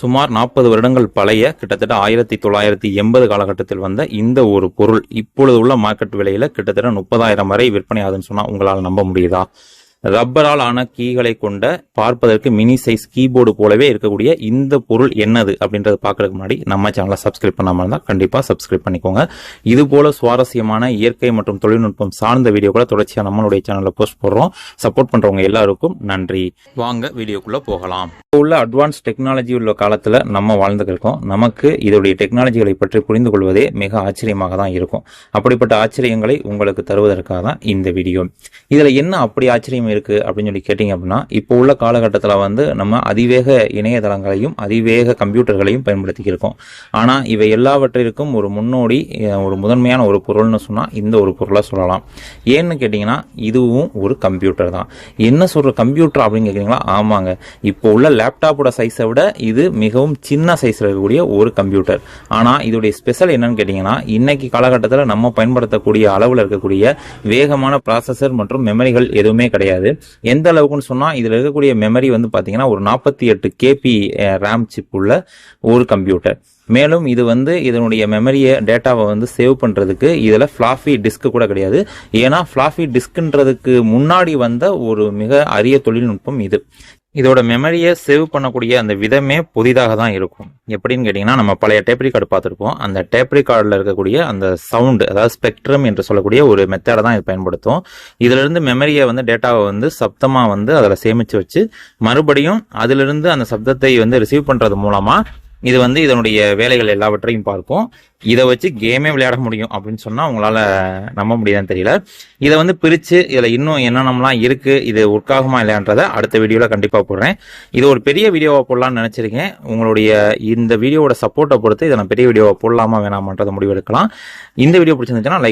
சுமார் 40 வருடங்கள் பழைய கிட்டத்தட்ட 1980 காலகட்டத்தில் வந்த இந்த ஒரு பொருள் இப்பொழுது உள்ள மார்க்கெட் விலையில கிட்டத்தட்ட 30,000 வரை விற்பனை ஆகுதுன்னு சொன்னா உங்களால் நம்ப முடியுதா? ரப்பரால் ஆன கீகளை கொண்ட பார்ப்பதற்கு மினி சைஸ் கீபோர்டு போலவே இருக்கக்கூடிய இந்த பொருள் என்னது அப்படின்றத பார்க்கறதுக்கு முன்னாடி நம்ம சேனலை சப்ஸ்கிரைப் பண்ணாம இருந்தா கண்டிப்பா சப்ஸ்கிரைப் பண்ணிக்கோங்க. இது போல சுவாரஸ்யமான இயற்கை மற்றும் தொழில்நுட்பம் சார்ந்த வீடியோக்களை தொடர்ச்சியா நம்மளுடைய சேனல்ல போஸ்ட் போடுறோம். சப்போர்ட் பண்றவங்க எல்லாருக்கும் நன்றி. வாங்க வீடியோக்குள்ள போகலாம். உள்ள அட்வான்ஸ் டெக்னாலஜி உள்ள காலத்துல நம்ம வாழ்ந்துட்டு இருக்கோம். நமக்கு இதோடைய டெக்னாலஜிகளை பற்றி புரிந்து கொள்வதே மிக ஆச்சரியமாக தான் இருக்கும். அப்படிப்பட்ட ஆச்சரியங்களை உங்களுக்கு தருவதற்காக தான் இந்த வீடியோ. இதுல என்ன அப்படி ஆச்சரியம் இருக்கு அப்படின்னு சொல்லி கேட்டீங்க அப்படின்னா, இப்போ உள்ள காலகட்டத்தில் நம்ம அதிவேக இணையதளங்களையும் அதிவேக கம்ப்யூட்டர்களையும் பயன்படுத்தி இருக்கோம். ஆனா இவை எல்லாவற்றிற்கும் ஒரு முன்னோடி, ஒரு முதன்மையான ஒரு பொருள்னு சொன்னா இந்த ஒரு பொருளை சொல்லலாம். ஏன்னு கேட்டீங்கன்னா இதுவும் ஒரு கம்ப்யூட்டர் தான். என்ன சொல்ற கம்ப்யூட்டர் அப்படின்னு கேட்குறீங்களா? ஆமாங்க, இப்போ உள்ள லேப்டாப்போட சைஸை விட இது மிகவும் சின்ன சைஸ்ல இருக்கக்கூடிய ஒரு கம்ப்யூட்டர். ஆனா இதோடைய ஸ்பெஷல் என்னன்னு கேட்டீங்கன்னா, இன்னைக்கு காலகட்டத்தில் நம்ம பயன்படுத்தக்கூடிய அளவில் இருக்கக்கூடிய வேகமான ப்ராசஸர் மற்றும் மெமரிகள் எதுவுமே கிடையாது. எந்த அளவுக்குன்னு சொன்னா இதுல இருக்கக்கூடிய மெமரி பாத்தீங்கன்னா ஒரு 48 KB ரேம் சிப் உள்ள ஒரு கம்ப்யூட்டர். மேலும் இது இதனுடைய மெமரியை டேட்டாவை சேவ் பண்றதுக்கு இதுல ஃபிளாஃபி டிஸ்க் கூட கிடையாது. ஏன்னா ஃபிளாஃபி டிஸ்க்ன்றதுக்கு முன்னாடி வந்த ஒரு மிக அரிய தொழில்நுட்பம் இது. இதோட மெமரியை சேவ் பண்ணக்கூடிய அந்த விதமே புதிதாக தான் இருக்கும். எப்படின்னு கேட்டீங்கன்னா, நம்ம பழைய டேப் ரெக்கார்டு பார்த்துருப்போம். அந்த டேப் ரெக்கார்டில் இருக்கக்கூடிய அந்த சவுண்டு, அதாவது ஸ்பெக்ட்ரம் என்று சொல்லக்கூடிய ஒரு மெத்தடை தான் இது பயன்படுத்தும். இதுல இருந்து மெமரியை டேட்டாவை சப்தமா அதில் சேமிச்சு வச்சு மறுபடியும் அதிலிருந்து அந்த சப்தத்தை ரிசீவ் பண்றது மூலமா இது இதனுடைய வேலைகள் எல்லாவற்றையும் பார்க்கும். இதை வச்சு கேமே விளையாட முடியும் அப்படின்னு சொன்னா உங்களால நம்ப முடியாதுன்னு தெரியல. இதை பிரிச்சு இதுல இன்னும் என்னென்னலாம் இருக்கு, இது ஒர்க் ஆகுமா இல்லையான்றதை அடுத்த வீடியோல கண்டிப்பா போடுறேன். இது ஒரு பெரிய வீடியோவா போடலாம்னு நினைச்சிருக்கேன். உங்களுடைய இந்த வீடியோவோட சப்போர்ட்டை பொறுத்து இதை நான் பெரிய வீடியோவா போடலாமா வேணாமான்றதை முடிவெடுக்கலாம். இந்த வீடியோ பிடிச்சிருந்துச்சுன்னா லைக்